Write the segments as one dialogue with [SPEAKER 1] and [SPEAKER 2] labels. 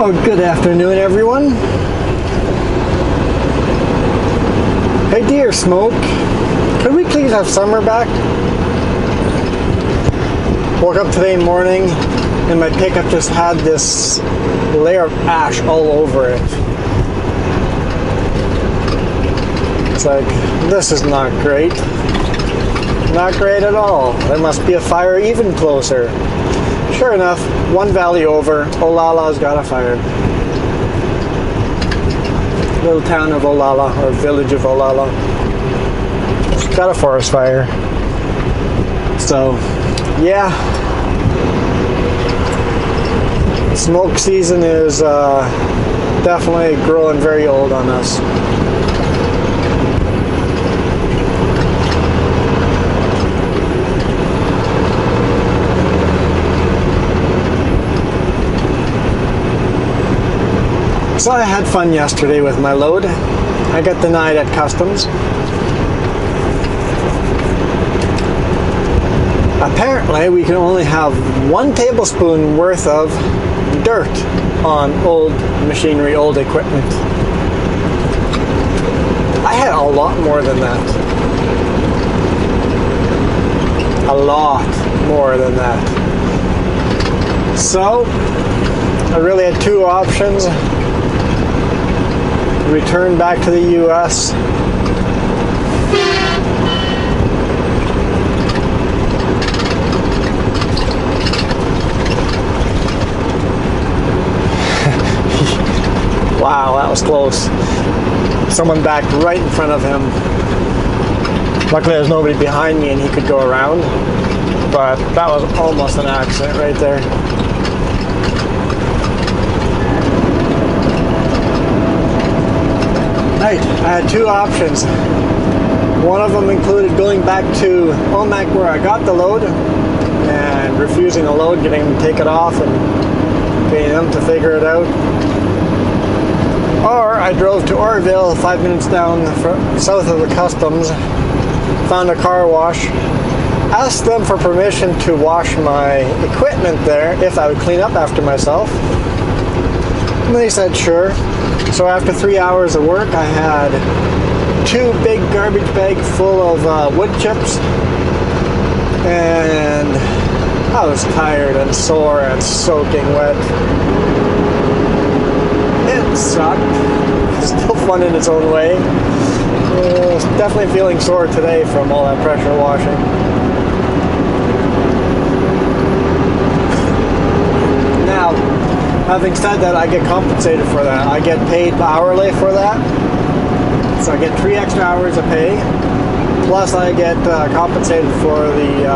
[SPEAKER 1] Oh, good afternoon, everyone. Hey, dear Smoke, could we please have summer back? Woke up today morning and my pickup just had this layer of ash all over it. It's like, this is not great. Not great at all. There must be a fire even closer. Sure enough, one valley over, Olala's got a fire. Little town of Olala, or village of Olala. It's got a forest fire. So, yeah. Smoke season is definitely growing very old on us. So I had fun yesterday with my load. I got denied at customs. Apparently we can only have 1 tablespoon worth of dirt on old machinery, old equipment. I had a lot more than that. A lot more than that. So I really had 2 options. Return back to the US. Wow, that was close. Someone backed right in front of him. Luckily there's nobody behind me and he could go around, but that was almost an accident right there. Right, I had 2 options. One of them included going back to Omak where I got the load and refusing the load, getting them to take it off and getting them to figure it out. Or I drove to Orville, 5 minutes down south of the customs, found a car wash, asked them for permission to wash my equipment there if I would clean up after myself. And they said sure. So after 3 hours of work, I had 2 big garbage bags full of wood chips, and I was tired and sore and soaking wet. It sucked. Still fun in its own way. Definitely feeling sore today from all that pressure washing. Now, having said that, I get compensated for that. I get paid hourly for that. So I get 3 extra hours of pay. Plus I get compensated for the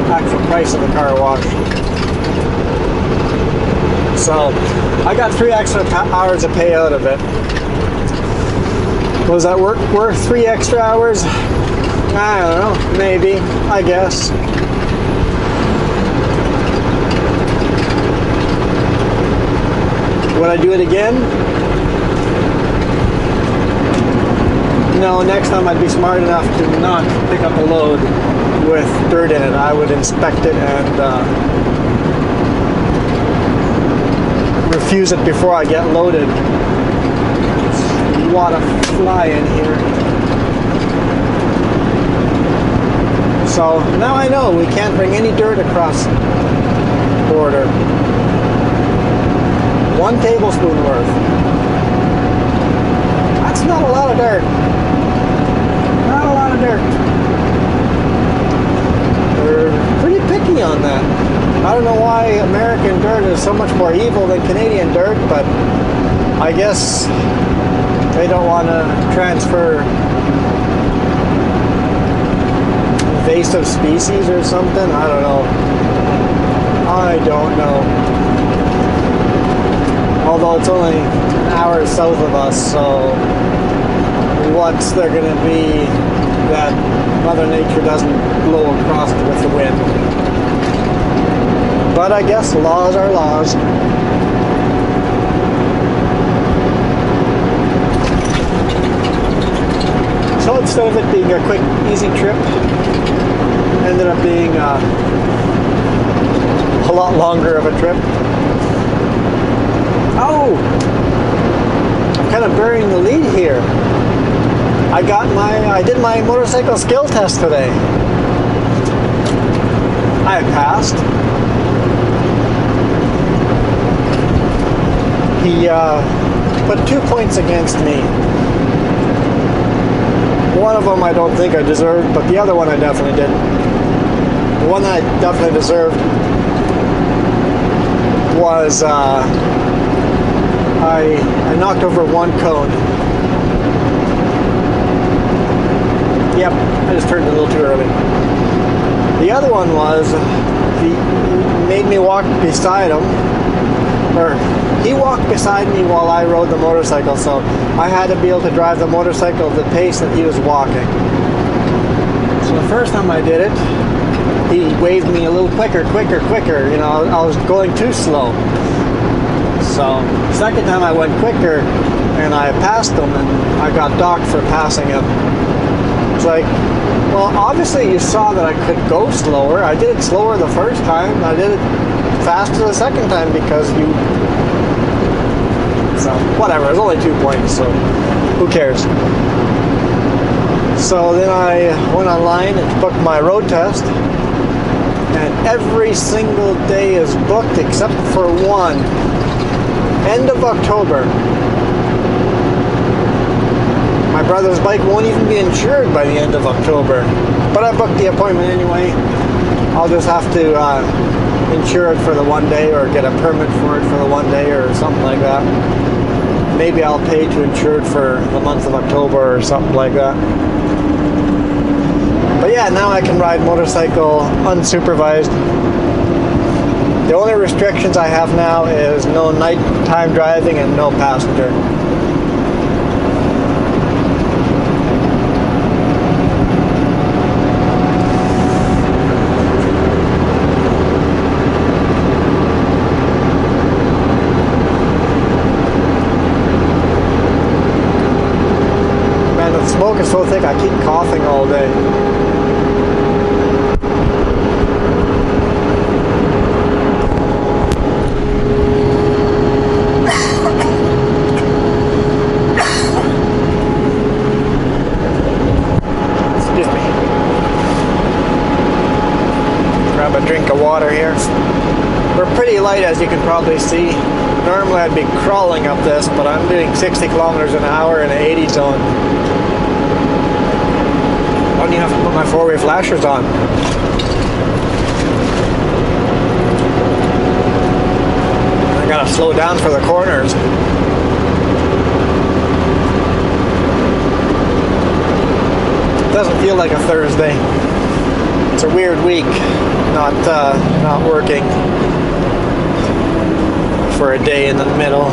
[SPEAKER 1] actual price of the car wash. So I got 3 extra hours of pay out of it. Was that worth 3 extra hours? I don't know. Maybe. I guess. Would I do it again? No, next time I'd be smart enough to not pick up a load with dirt in it. I would inspect it and refuse it before I get loaded. There's a lot of fly in here. So now I know we can't bring any dirt across the border. 1 tablespoon worth. That's not a lot of dirt. Not a lot of dirt. They're pretty picky on that. I don't know why American dirt is so much more evil than Canadian dirt, but I guess they don't want to transfer invasive species or something. I don't know. I don't know. Although it's only an hour south of us, so what's there going to be that Mother Nature doesn't blow across with the wind? But I guess laws are laws. So instead of it being a quick, easy trip, ended up being a lot longer of a trip. Oh! I did my motorcycle skill test today. I passed. He put 2 points against me. One of them I don't think I deserved, but the other one I definitely did. The one that I definitely deserved was I knocked over one cone. Yep, I just turned it a little too early. The other one was he made me walk beside him, or he walked beside me while I rode the motorcycle, so I had to be able to drive the motorcycle at the pace that he was walking. So the first time I did it, he waved me a little quicker, you know, I was going too slow. So second time I went quicker and I passed him, and I got docked for passing him. It's like, well, obviously you saw that I could go slower. I did it slower the first time. I did it faster the second time because you... So, whatever. It's only 2 points, so who cares? So then I went online and booked my road test. And every single day is booked except for one. End of October. My brother's bike won't even be insured by the end of October. But I booked the appointment anyway. I'll just have to insure it for the one day, or get a permit for it for the one day, or something like that. Maybe I'll pay to insure it for the month of October or something like that. But yeah, now I can ride motorcycle unsupervised. The only restrictions I have now is no nighttime driving and no passenger. Smoke is so thick I keep coughing all day. Excuse me. Grab a drink of water here. We're pretty light, as you can probably see. Normally I'd be crawling up this, but I'm doing 60 kilometers an hour in an 80 zone. I don't even have to put my four-way flashers on. I gotta slow down for the corners. It doesn't feel like a Thursday. It's a weird week, not working for a day in the middle.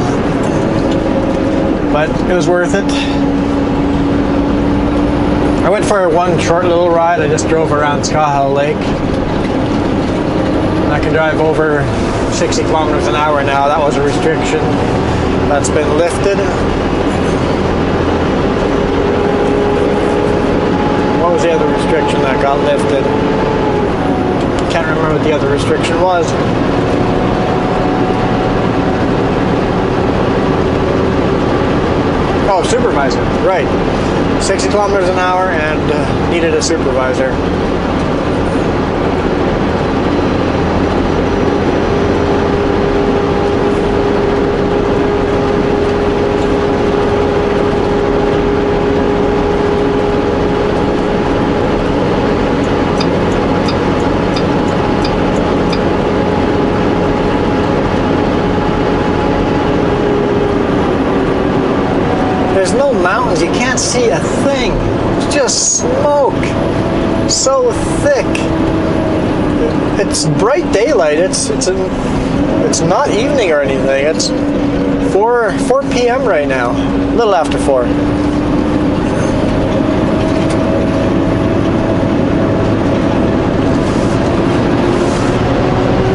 [SPEAKER 1] But it was worth it. I went for one short little ride. I just drove around Skaha Lake. I can drive over 60 kilometers an hour now. That was a restriction that's been lifted. What was the other restriction that got lifted? Can't remember what the other restriction was. Oh, supervisor, right. 60 kilometers an hour and needed a supervisor. There's no mountains, you can't see a thing. It's just smoke. So thick. It's bright daylight. It's not evening or anything. It's 4 p.m. right now. A little after 4.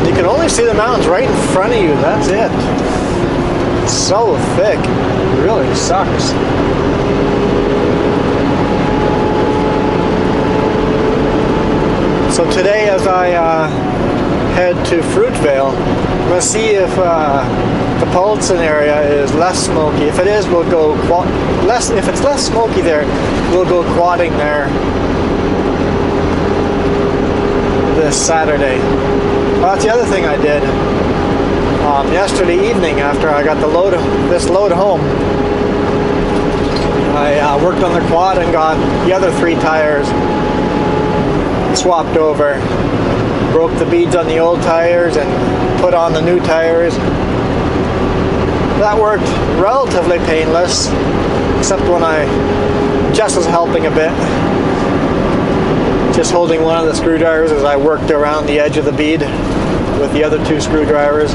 [SPEAKER 1] You can only see the mountains right in front of you. That's it. It's so thick. It really sucks. So today, as I head to Fruit veil. I'm going to see if the Paulson area is less smoky. If it is, we'll go less. If it's less smoky there, we'll go quadding there this Saturday. Well, that's the other thing I did yesterday evening after I got this load home. I worked on the quad and got the other 3 tires swapped over. Broke the beads on the old tires and put on the new tires. That worked relatively painless, except when Jess was helping a bit, just holding one of the screwdrivers as I worked around the edge of the bead with the other 2 screwdrivers.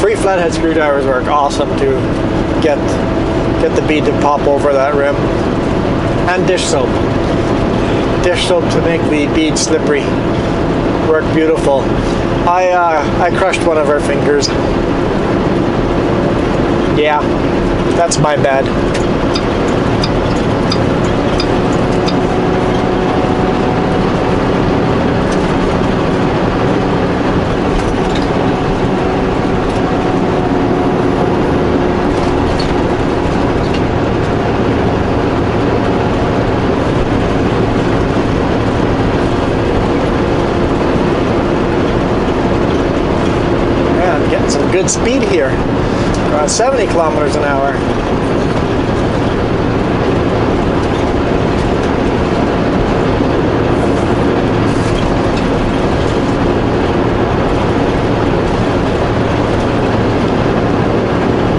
[SPEAKER 1] 3 flathead screwdrivers work awesome to get the bead to pop over that rim. And dish soap. Dish soap to make the bead slippery. Worked beautiful. I crushed one of her fingers. Yeah, that's my bad. Good speed here, around 70 kilometers an hour.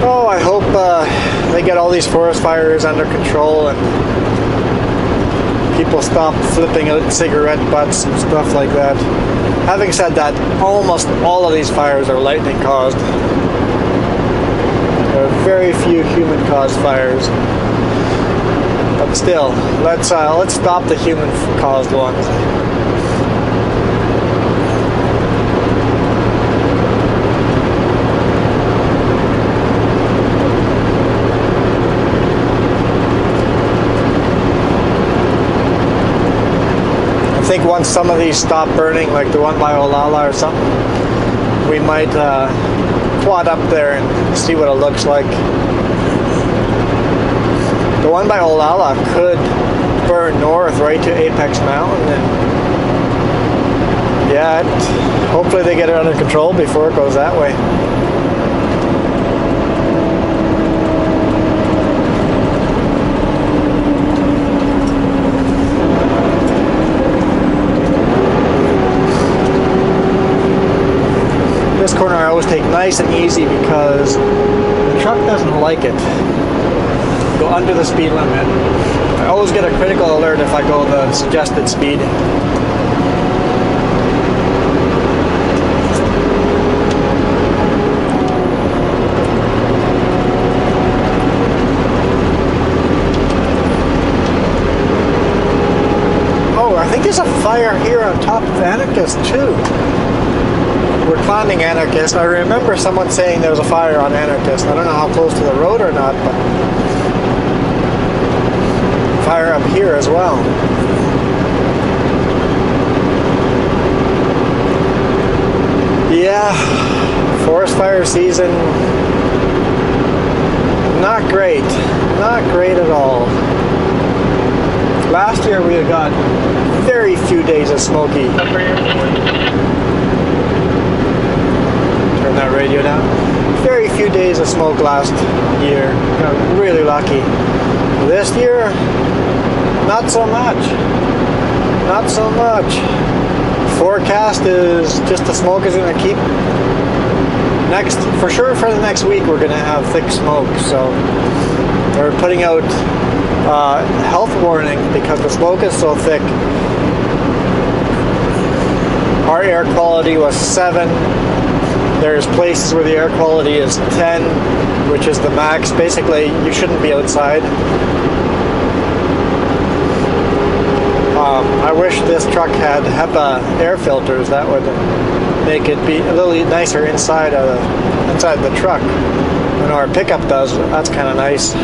[SPEAKER 1] Oh, I hope they get all these forest fires under control and people stop flipping out cigarette butts and stuff like that. Having said that, almost all of these fires are lightning caused. There are very few human caused fires. But still, let's stop the human caused ones. I think once some of these stop burning, like the one by Olala or something, we might quad up there and see what it looks like. The one by Olala could burn north right to Apex Mountain, and yeah, hopefully they get it under control before it goes that way. This corner I always take nice and easy because the truck doesn't like it. Go under the speed limit. I always get a critical alert if I go the suggested speed. Oh, I think there's a fire here on top of Anarchist too. We're climbing Anarchist. I remember someone saying there was a fire on Anarchist. I don't know how close to the road or not, but fire up here as well. Yeah, forest fire season, not great. Not great at all. Last year we had got very few days of smoky. Turn that radio down. Very few days of smoke last year. Got really lucky. This year, not so much. Not so much. Forecast is just the smoke is going to keep. For sure for the next week we're going to have thick smoke. So they're putting out health warning because the smoke is so thick. Our air quality was 7. There's places where the air quality is 10, which is the max. Basically, you shouldn't be outside. I wish this truck had HEPA air filters. That would make it be a little nicer inside the truck. When our pickup does, that's kind of nice.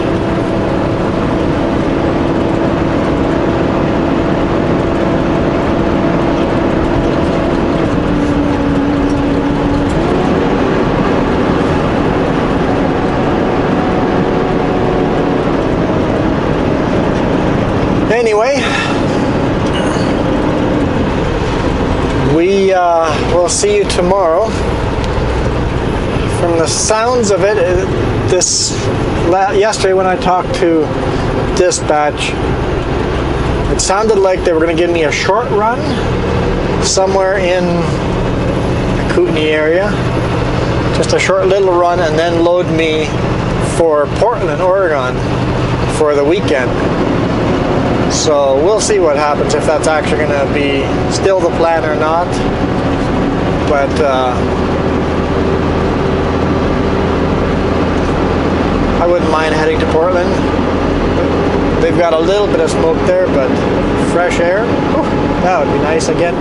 [SPEAKER 1] Anyway, we will see you tomorrow. From the sounds of it, yesterday when I talked to dispatch, it sounded like they were going to give me a short run somewhere in the Kootenai area, just a short little run, and then load me for Portland, Oregon for the weekend. So we'll see what happens, if that's actually going to be still the plan or not. But I wouldn't mind heading to Portland. They've got a little bit of smoke there, but fresh air, that would be nice again.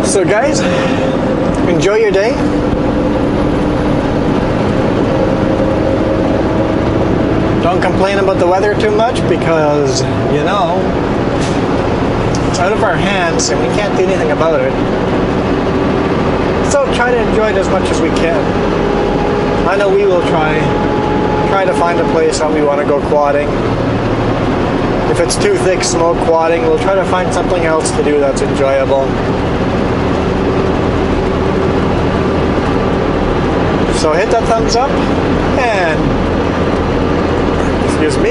[SPEAKER 1] So guys, enjoy your day. Don't complain about the weather too much, because, you know, it's out of our hands and we can't do anything about it. So try to enjoy it as much as we can. I know we will try to find a place that we want to go quadding. If it's too thick smoke quadding, we'll try to find something else to do that's enjoyable. So hit that thumbs up and, excuse me,